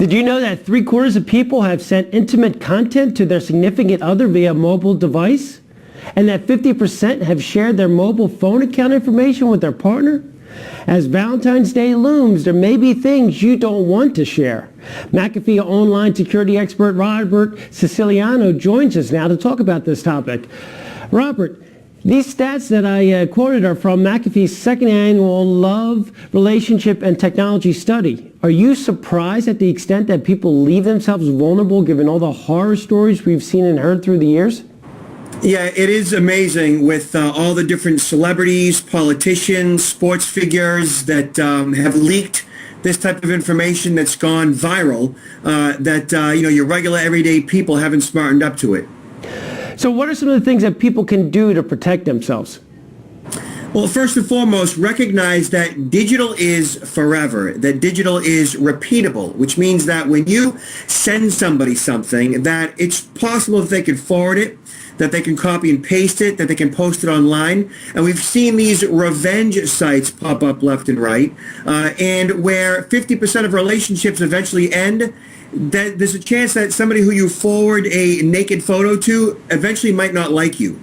Did you know that 3/4 of people have sent intimate content to their significant other via mobile device? And that 50% have shared their mobile phone account information with their partner? As Valentine's Day looms, there may be things you don't want to share. McAfee online security expert Robert Siciliano joins us now to talk about this topic. Robert, these stats that I quoted are from McAfee's second annual Love, Relationship, and Technology study. Are you surprised at the extent that people leave themselves vulnerable given all the horror stories we've seen and heard through the years? Yeah, it is amazing with all the different celebrities, politicians, sports figures that have leaked this type of information that's gone viral, that your regular everyday people haven't smartened up to it. So what are some of the things that people can do to protect themselves? Well, first and foremost, recognize that digital is forever, that digital is repeatable, which means that when you send somebody something, that it's possible that they can forward it, that they can copy and paste it, that they can post it online. And we've seen these revenge sites pop up left and right, and where 50% of relationships eventually end, that there's a chance that somebody who you forward a naked photo to eventually might not like you.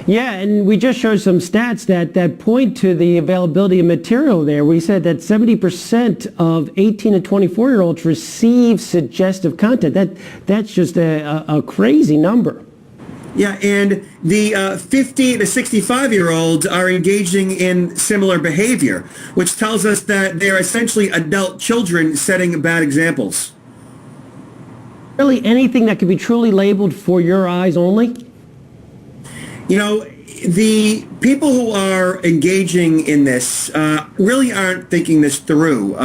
Yeah, and we just showed some stats that point to the availability of material there. We said that 70% of 18 to 24-year-olds receive suggestive content. That's just a crazy number. Yeah, and the 50 to 65-year-olds are engaging in similar behavior, which tells us that they're essentially adult children setting bad examples. Really anything that could be truly labeled for your eyes only? You know, the people who are engaging in this really aren't thinking this through.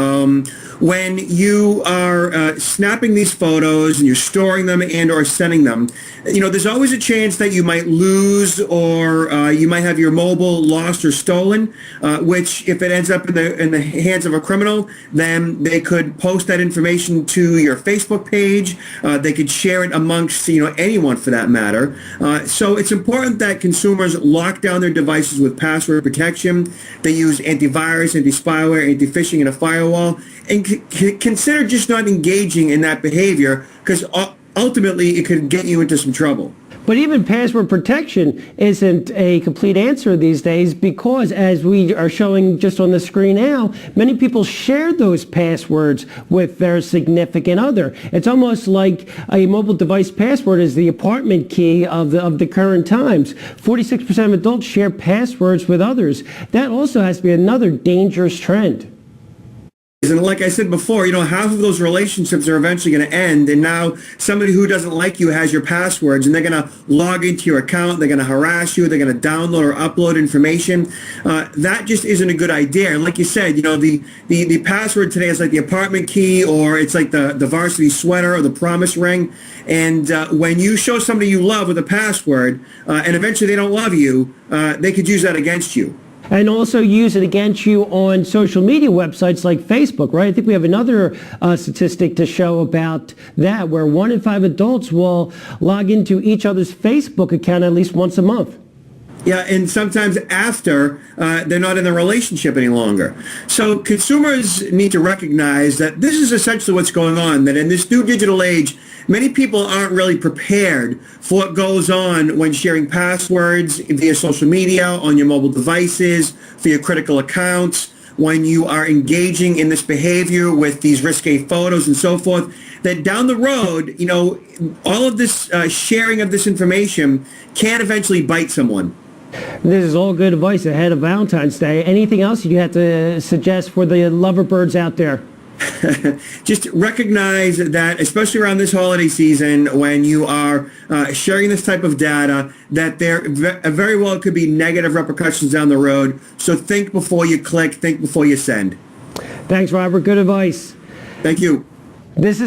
When you are snapping these photos and you're storing them and or sending them, there's always a chance that you might lose or you might have your mobile lost or stolen, which if it ends up in the hands of a criminal, then they could post that information to your Facebook page. They could share it amongst anyone for that matter. So it's important that consumers lock down their devices with password protection. They use antivirus, anti-spyware, anti-phishing, and a firewall. And consider just not engaging in that behavior because ultimately it could get you into some trouble. But even password protection isn't a complete answer these days because, as we are showing just on the screen now, many people share those passwords with their significant other. It's almost like a mobile device password is the apartment key of the current times. 46% of adults share passwords with others. That also has to be another dangerous trend. And like I said before, half of those relationships are eventually going to end, and now somebody who doesn't like you has your passwords, and they're going to log into your account, they're going to harass you, they're going to download or upload information. That just isn't a good idea. And like you said, the password today is like the apartment key, or it's like the varsity sweater or the promise ring. And when you show somebody you love with a password, and eventually they don't love you, they could use that against you. And also use it against you on social media websites like Facebook, right? I think we have another statistic to show about that, where 1 in 5 adults will log into each other's Facebook account at least once a month. Yeah, and sometimes after they're not in a relationship any longer. So consumers need to recognize that this is essentially what's going on, that in this new digital age, many people aren't really prepared for what goes on when sharing passwords via social media, on your mobile devices, for your critical accounts, when you are engaging in this behavior with these risque photos and so forth, that down the road, all of this sharing of this information can eventually bite someone. This is all good advice ahead of Valentine's Day. Anything else you have to suggest for the lover birds out there? Just recognize that, especially around this holiday season, when you are sharing this type of data, that there very well could be negative repercussions down the road. So think before you click, think before you send. Thanks, Robert. Good advice. Thank you. This is